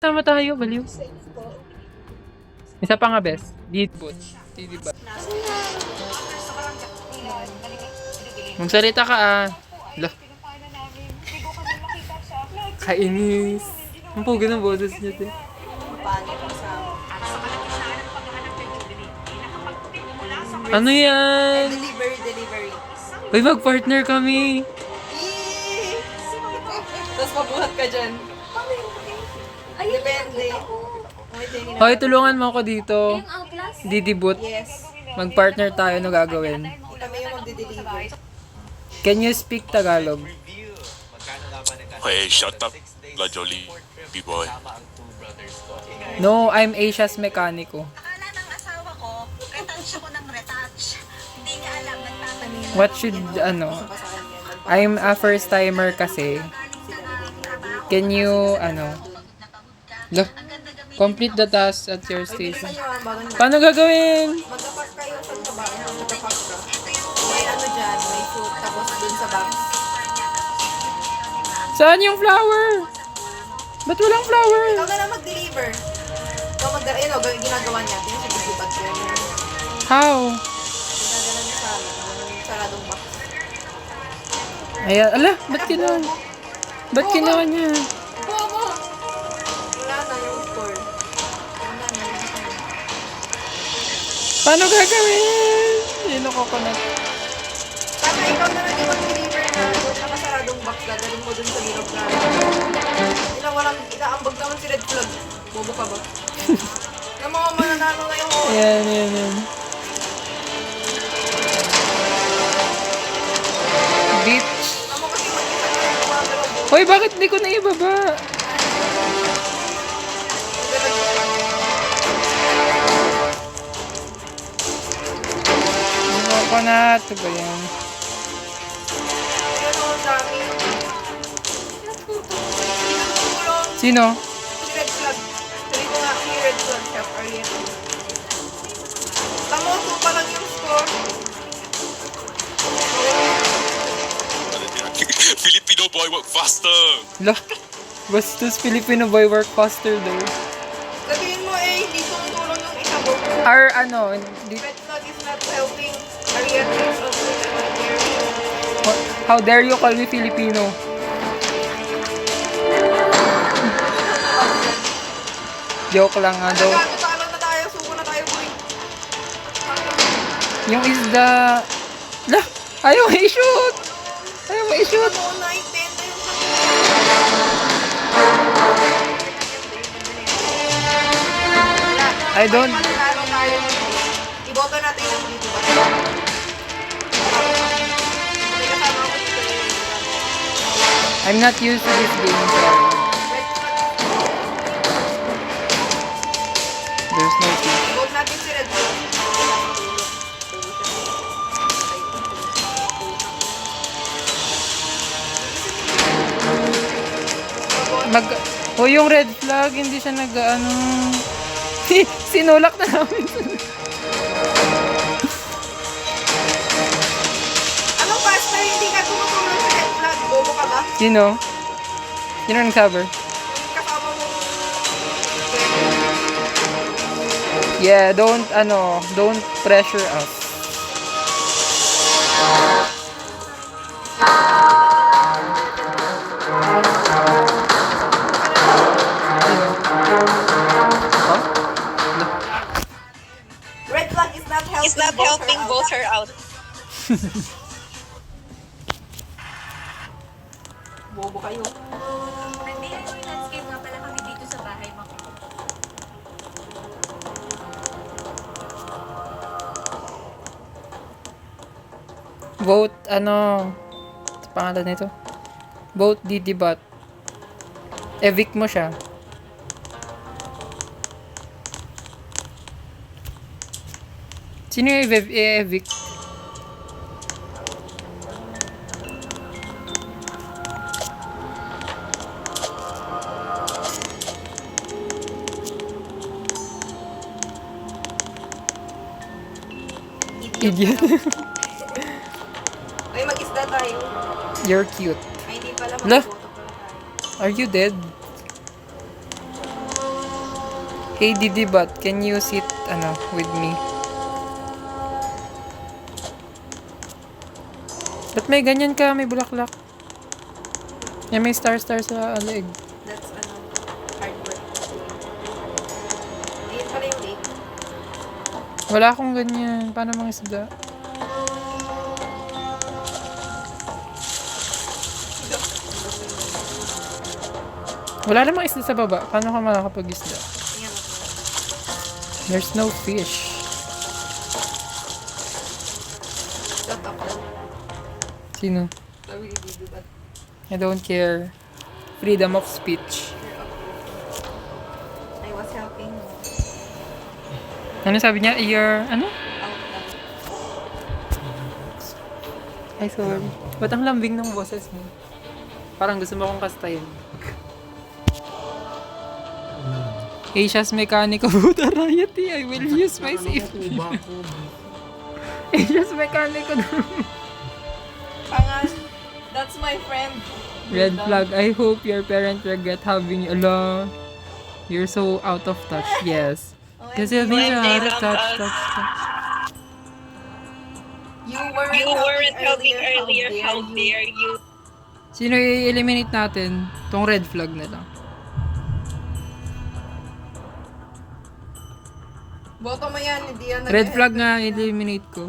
Tama tayo, baliw. Isa pa nga, best. Didibot. Didibot. Magsalita ka ah. Lah. Kainis. Ang pugi ng boses niya, te. Ano yan? Delivery. Uy, mag-partner kami. Tapos mabuhat ka dyan. Depende. Hoy, tulungan mo ako dito. Didibot. Yes. Mag-partner tayo, ano gagawin? Kami yung magde-deliver. Can you speak Tagalog? Hey, shut up, La Jolie, B-boy. No, I'm Asia's mekaniko. Akala ng asawa ko, retouch ako ng retouch. Hindi niya alam, nagtatanong What should, I'm a first timer kasi. Can you, Look, complete the task at your station. Paano gagawin? Magkapak kayo sa baba. Magkapak ka. May ano dyan, may food. Tapos dun sa box. Saan yung flower? Ba't walang flower? Ikaw na lang mag-deliver. Ikaw ginagawa niya. Tingnan siya mag-deliver ko. How? Ginagawa niya sa saradong box. Ayan, ala, ba't ginawa? Ba't ginawa niya? Wala na yung store. Wala na yung store. Paano gagawin? Yun ako coconut. Sana ikaw na lang yung mag-deliver na doon nakasaradong box. Dadalhin mo dun sa milog na. Inaambag naman si Red Flag. Bobo ka ba? Yung mga mananalo ngayong oras. Ayan. Bitch. Tama kasi mag-isa na yung mga Hoy, bakit di ko na ibaba? Coconut, ito ba yan? Ayun o, dami. Sino? Si Red Flag. Sabi ko nga, si Red Flag shop earlier. Tamo, 2 pa lang yung score. Filipino boy, work faster. Lah, bastos Filipino boy work faster daw. Sabihin mo hindi tumutulong yung isa mo. Our Red Flag is not helping Ariadne's of the how dare you call me Filipino? Joke lang nga daw. Talo na tayo, suko na tayo, boy. Yung isda... Lah, ayaw i-shoot! Ayaw i-shoot! Ano, 9-10 na yung I don't... Mananalo tayo. Iboto natin yung dito ba? May kasama ko dito I'm not used to this game, sorry. There's no tea. Iboto natin si Red Bull. Yung red flag, hindi siya sinulak na namin. Anong pastor hindi ka tumutulong sa Red Flag? Bobo ka ba? Sino? Sino ang cover? Yung kasama mo. Yeah, don't pressure us. Red Flag is not helping both her out. Bobo kayo. Nandito yung landscape nga pala kami dito sa bahay mo. Vote, sa pangalan nito? Vote Didibot. Evict mo siya. Sino yung evict? Idiot. Ay, mag-isda tayo. You're cute. Ay, hindi pala. Lah? Mag-boto pala tayo. Are you dead? Hey Didi Bot, can you sit with me? Ba't may ganyan ka? May bulaklak. May star sa leg. That's hard work. Ayun pala yung lake. Wala akong ganyan. Paano mga isda? Wala namang isda sa baba. Paano ka makakapag-isda? Ayan ako. There's no fish. Shut up. Sino? Sabi ni Didi Bot. I don't care. Freedom of speech. I was helping mo. Ano sabi niya? You're, Out lang. Ay, sorry. Ba't ang lambing ng boses mo? Parang gusto mo akong kastyle. Asia's Mechanic of Buddha Riot. I will use my safety. Asia's Mechanic of Pangan. That's my friend. Red flag. I hope your parents regret having you. Ala, you're so out of touch. Yes. Kasi these are out of touch. You weren't helping earlier. How dare you? Sino i-eliminate natin? Tong red flag na lang. Boto mo yan, hindi yan. Red flag nga, eliminate ko.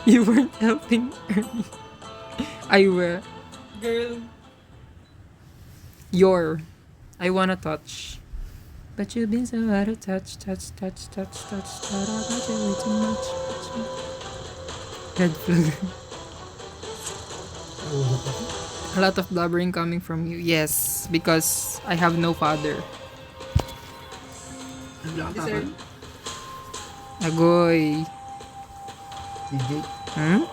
You weren't helping early. I were. Girl. I wanna touch. But you've been so out of touch. Thought about you way too much. Red flag. A lot of blabbering coming from you. Yes, because I have no father. Deserve. Agoy. DJ, Hmm?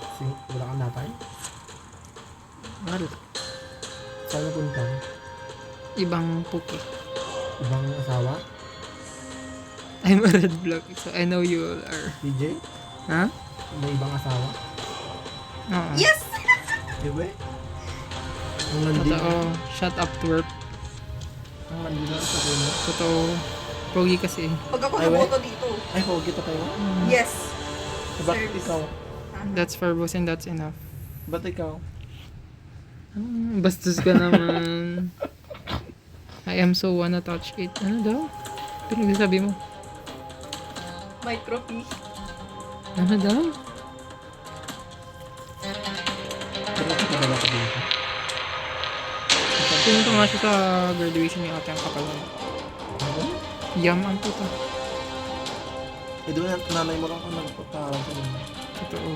wala kang natay? Wala. Saan napunta? Ibang puki. Ibang asawa? I'm a red flag, so I know you all are. DJ, Ha? may ibang asawa? Oo. Yes! Di ba? Ang nandito. Totoo. Shut up, twerp. Ang nandito sa puno. Totoo. Pogi kasi. Pag ako Ay, wait. naboto dito. Ay, hogi pa tayo. Yes. Bakit Service. ikaw? That's for boss and that's enough. Ba't ikaw? Bastos ka naman. I am so wanna touch it. Ano daw? Pinagsasabi mo? Micro P. Ano daw? Pero nakadala ka dito. Pinunta nga siya sa graduation ni ate ang kapalan. Ano? Yam ang puta. Eh, doon nanay mo lang kung nagpaparaw sa inyo. Totoo.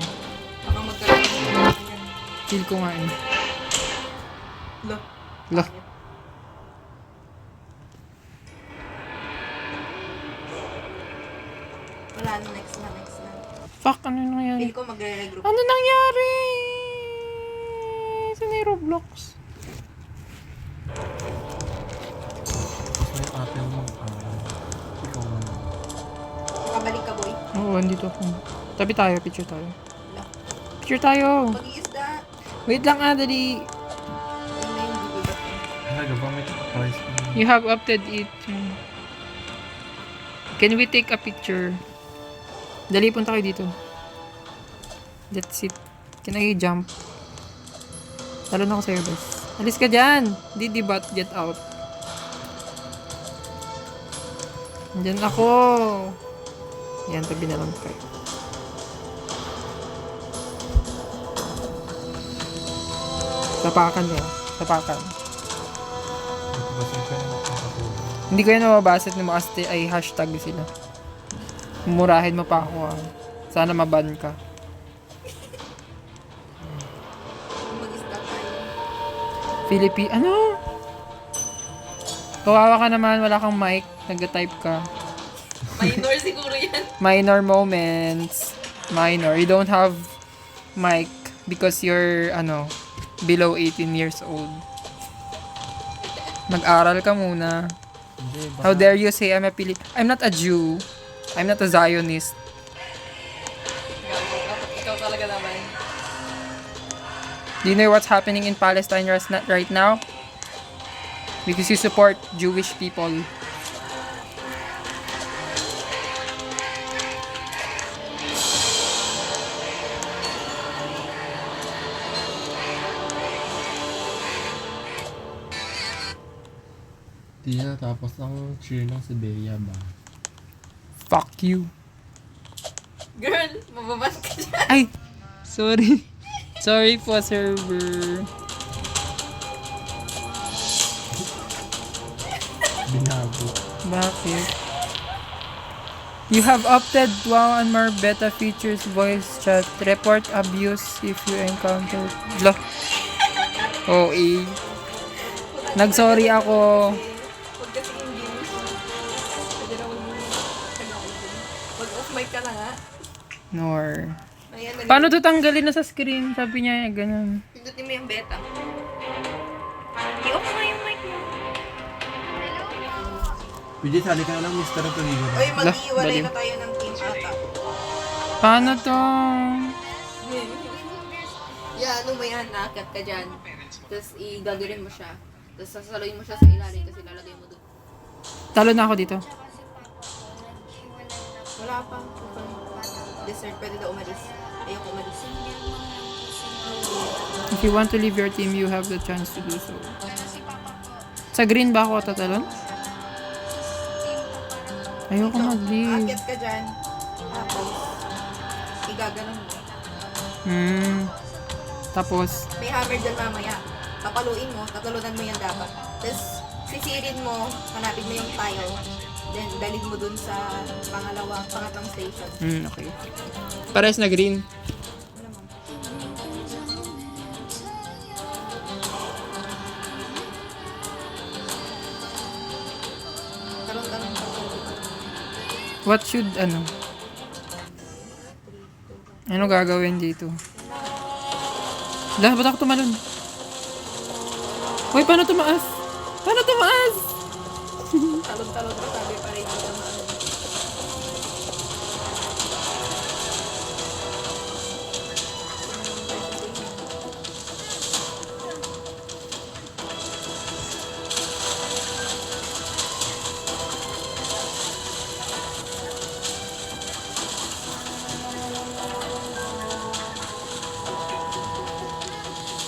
Baka magkaroon ng ganyan. Feel ko nga eh. Lo. Lah. Wala na, next na. Fuck, ano nangyari? Feel ko magre-regroup. Ano nangyari? Saan yung Roblox? Tapos may ate mo. Ikaw mo. Makabalik ka, boy. Oo, andito ako. Tabi tayo, picture tayo. Lo. Picture tayo! Mag-iisda. Wait lang dali. Ayun na yung bibigay ko. Talaga ba may price mo? You have opted it. Can we take a picture? Dali, punta kayo dito. That's it. Can I jump? Talo na ako sa'yo, boss. Alis ka dyan! Didi bot, get out. Diyan ako. Yan, tabi na lang kayo. Tapakan niya. Tapakan. Hindi ko yan mababasa at namakaste ay hashtag sila. Murahin mo pa ako. Sana maban ka. Mag-isda tayo. Ano? Kawawa ka naman, wala kang mic. Nag-type ka. Minor siguro yan. Minor moments. Minor. You don't have mic because you're, below 18 years old. Mag-aral ka muna. How dare you say I'm not a Jew. I'm not a Zionist. Ikaw talaga naman. Do you know what's happening in Palestine right now? Because you support Jewish people. Di na tapos ang cheer ng si Bea ba? Fuck you. Girl, mababan ka dyan. Ay! Sorry. Sorry po, server. Binago. Bakit? You have opted wow and more beta features voice chat. Report abuse if you encounter. Blah. Oh, eh. Nag-sorry ako. Huwag kasi yung games. Pwede na huwag mo Mag-off mic ka na nga. Nor. Ayan, Paano to tanggalin na sa screen? Sabi niya, ganun. Pindutin mo yung beta. I-off mo yung mic mo. PJ, sali ka na lang Mr. Tuligo. Oy, mag-iwalay baliw. na tayo ng team ata. Paano to? Yeah, ano mo yan, naakyat ka dyan. Tapos igagawin mo siya. Tapos sasaluin mo siya sa ilalim kasi lalagay mo doon. Talo na ako dito. Wala pa. Dessert, pwede daw umalis. Ayoko umalis. If you want to leave your team, you have the chance to do so. Sa green ba ako tatalon? Ayoko mag-leave. Aakyat ka dyan. Tapos, igaganon mo. Tapos, May hammer dyan mamaya. Papaluin mo, tatalunan mo yan dapat. Tapos, sisirin mo, hanapin mo yung tile. Then, dalhin mo dun sa pangatang station. okay. Pares na green. Talong-talong ka. What should, Ano gagawin dito? Ba't ako tumalon? Uy, paano tumaas? Paano tumaas? Talong-talong ka, sabi pa rin dito.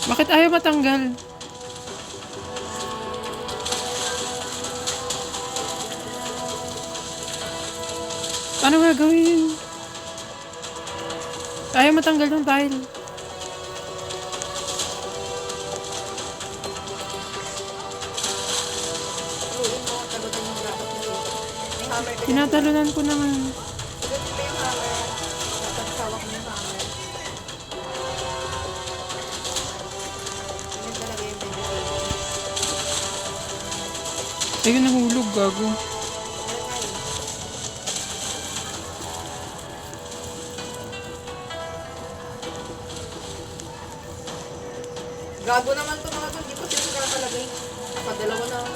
Bakit ayaw matanggal? Ano gagawin? Ayaw matanggal ng tile. Paluin mo, talunan yung dapat mo dito. May hammer ka dyan. Tinatalunan ko naman. Talunin mo yung hammer. Dapat hawak mo yung hammer. Yan talaga yung vegetable. Ayun, nahulog, gago. Gago naman to mga to. Hindi ko sila nakalagay. Padalawa na ako.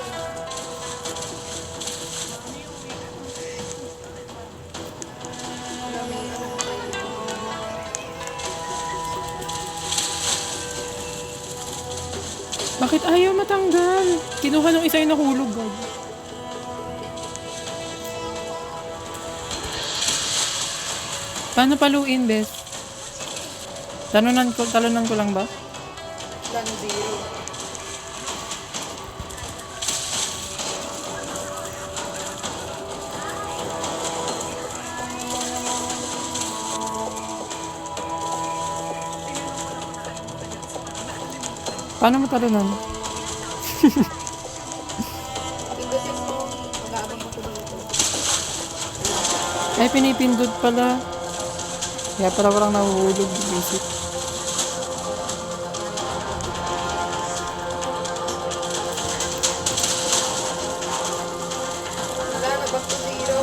Bakit ayaw matanggal? Kinuha ng isa yung nahulog, gago. Paano paluin, bes? Talunan ko lang ba? Plan zero. Paano mo talunan? Pindutin mo. Mag-aabang ako dito. Ay, pinipindot pala. Kaya pala walang nahuhulog. Basic. Wala na, back to zero.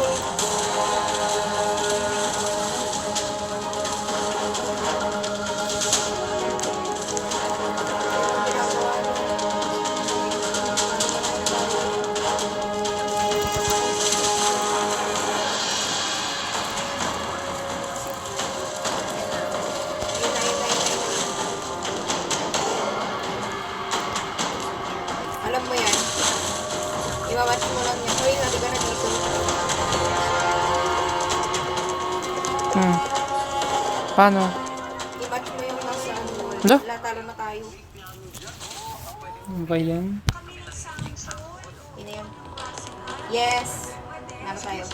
mo yan. Iwamatch mo lang yan. Hoy, nalagay ka na dito. Paano? I-match mo yung nasa wall. Hala? Wala, talo na tayo. Ano ba yan? Yun na yun. Yes! Nalo tayo.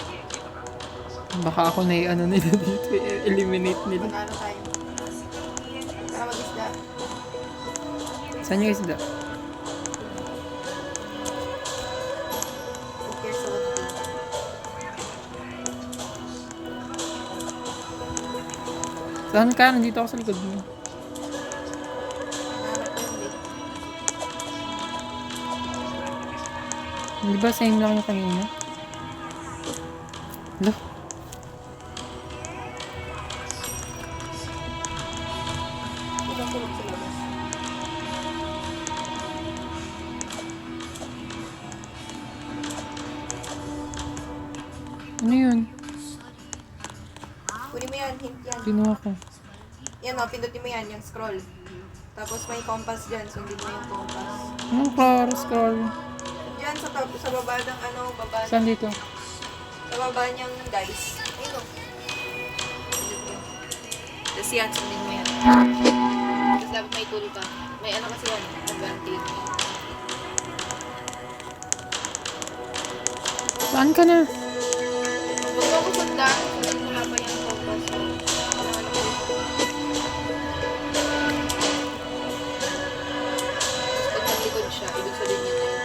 Baka ako na ano nila dito. Eliminate nila. Nalo tayo. Para mag-isda. Saan yung isda? Put your soul in. Saan ka? Nandito ako sa likod mo. Hanap ko yung bait. Hindi ba same lang yung kanina? Hala? Ito tulog sa labas. Ano yun? Kunin mo yan, hint yan. Kinuha ko. Yan o, pindutin mo yan, yung scroll. Tapos may compass dyan, sundin mo yung compass. Anong scroll? Diyan sa baba ng ano, baba, Saan dito? sa baba niyang dice. Ayun o. Pindut mo. Tapos yan, sundin mo yan. Tapos dapat may tool ka. May ano kasi yan, advantage. Saan ka na? Huwag mo ako sundan, sundin mo nga pa yung compass mo. Ano ko. Pag naglikod siya, ibig sabihin niya na yun.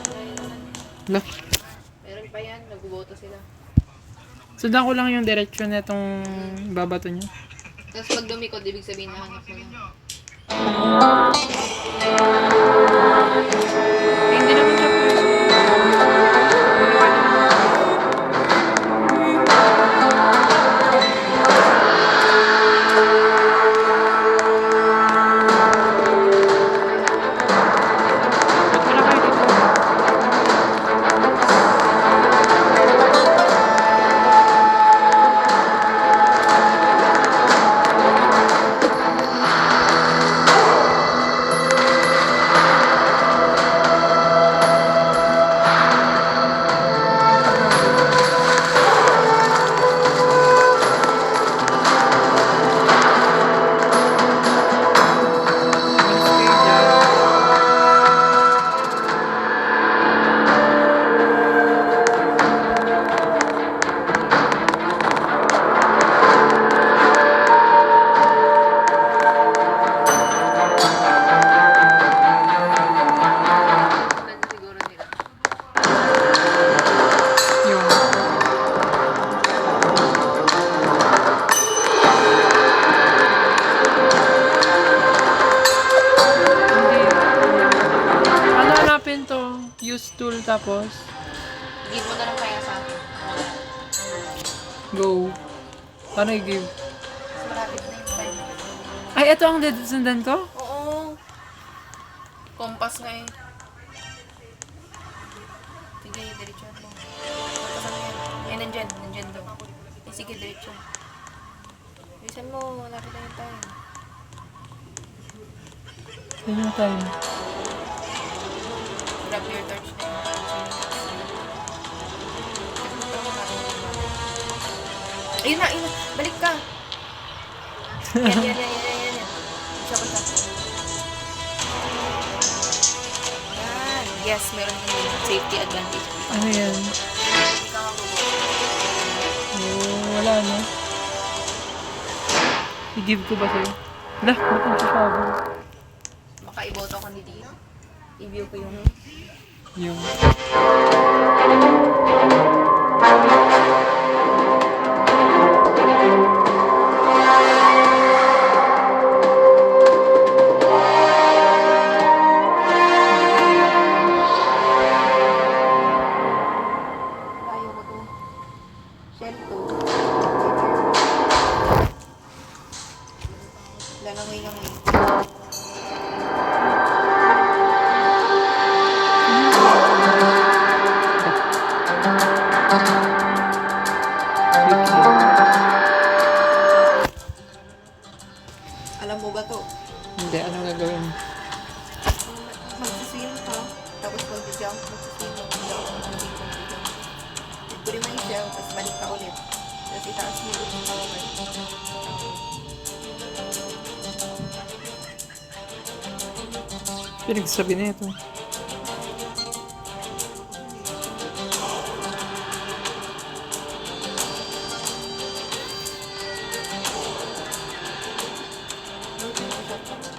Ayun naman. Hala? Meron pa yan, nagbuboto sila. Sundan ko lang yung direction na itong babato niya. Tapos pag dumikod, ibig sabihin na hanap mo na. Eh, hindi naman siya pwede. Ba't wala kayo dito? Ano siguro nila? Yung... Hindi. Ano hanapin to? Use tool tapos Give mo na lang kaya sa akin. go. Paano i-give? Mas malapit na yung time. Ay, ito ang sundan ko? Oo. Compass nga eh. Sige, diretso mo. Compass ano yan? Ay, nandyan daw. Eh, sige, diretso. Bilisan mo, malapit na yung time. Yan yung time. Grab your torch na yun. Ayun na, ayun na. Balik ka. Yan. Isa ko sa. Yan. Yes, meron kang safety advantage. Ano yan? Hindi ka mabubuo. Oh, wala na. I-give ko ba sa'yo? Wala, ba't ang sasabi? Baka iboto ko ni Dio. I-view ko yung... Yung... Tayo ko to. Shell to. Langoy. Alam mo ba to? Hindi, ano gagawin? Magsiswim ka. mag-jump, mag-swing, mag-jump, mag-swing, mag-jump. Kunin mo yung shell, tapos balik ka ulit. Tapos itaas mo ulit yung power. Pinagsabi na ito.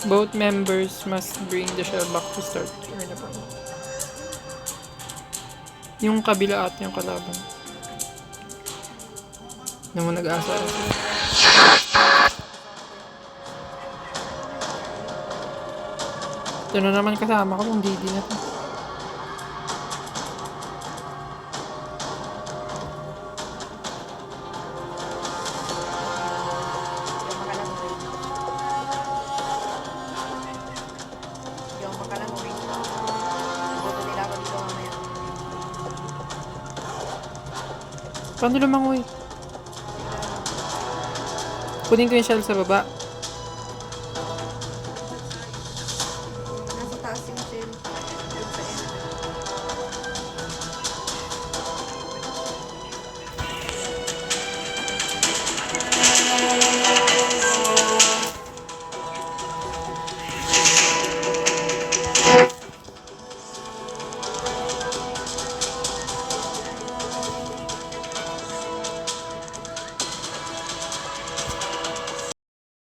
Both members must bring the shell back to start. Yung kabila at yung kalaban. Naman nag-asa. Ito na naman kasama ko kung di na to. Yung makalangoy. Boto nila ako dito mamaya. Paano lumangoy? Kunin ko yung shell sa baba.